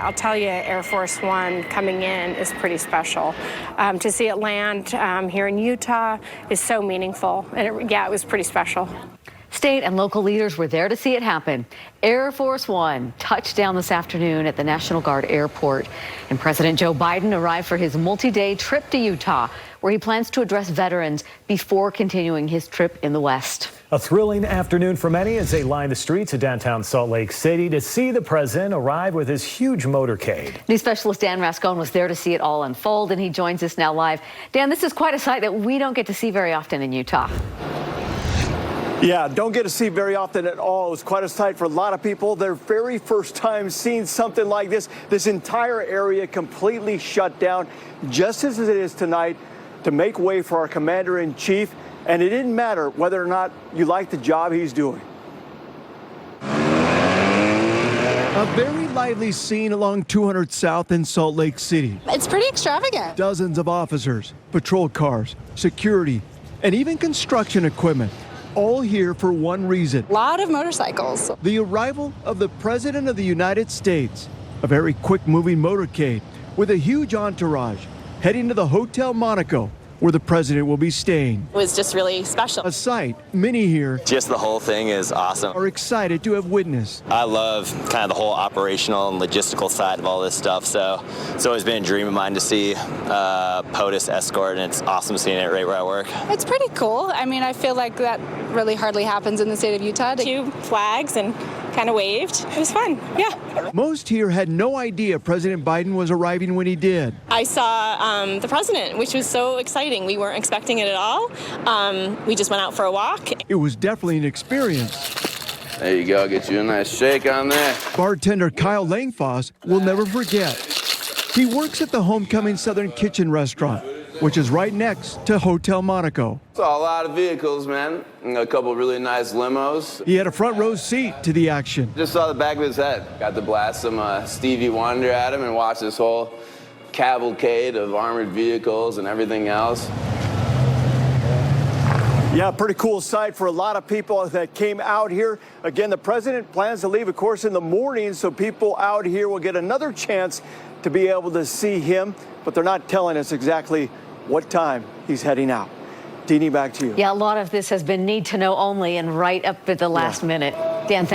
I'll tell you, Air Force One coming in is pretty special. To see it land here in Utah is so meaningful. And it was pretty special. State and local leaders were there to see it happen. Air Force One touched down this afternoon at the National Guard Airport. And President Joe Biden arrived for his multi-day trip to Utah, where he plans to address veterans before continuing his trip in the West. A thrilling afternoon for many as they line the streets of downtown Salt Lake City to see the president arrive with his huge motorcade. News specialist Dan Rascone was there to see it all unfold, and he joins us now live. Dan, this is quite a sight that we don't get to see very often in Utah. Yeah, don't get to see very often at all. It was quite a sight for a lot of people. Their very first time seeing something like this. This entire area completely shut down, just as it is tonight, to make way for our commander-in-chief. And it didn't matter whether or not you like the job he's doing. A very lively scene along 200 South in Salt Lake City. It's pretty extravagant. Dozens of officers, patrol cars, security, and even construction equipment, all here for one reason. A lot of motorcycles. The arrival of the President of the United States. A very quick-moving motorcade with a huge entourage heading to the Hotel Monaco, where the president will be staying. It was just really special. A sight many here just the whole thing is awesome. Are excited to have witnessed. I love kind of the whole operational and logistical side of all this stuff, so it's always been a dream of mine to see POTUS escort, and it's awesome seeing it right where I work. It's pretty cool. I mean, I feel like that really hardly happens in the state of Utah. 2 flags and kind of waved. It was fun, yeah. Most here had no idea President Biden was arriving when he did. I saw the president, which was so exciting. We weren't expecting it at all. We just went out for a walk. It was definitely an experience. There you go, get you a nice shake on there. Bartender Kyle Langfoss will never forget. He works at the Homecoming Southern Kitchen restaurant, which is right next to Hotel Monaco. Saw a lot of vehicles, man. A couple really nice limos. He had a front row seat to the action. Just saw the back of his head. Got to blast some Stevie Wonder at him and watch this whole cavalcade of armored vehicles and everything else. Yeah, pretty cool sight for a lot of people that came out here. Again, the president plans to leave, of course, in the morning, so people out here will get another chance to be able to see him, but they're not telling us exactly what time he's heading out. Deanie, back to you. Yeah, a lot of this has been need to know only and right up at the last minute. Dan, thanks.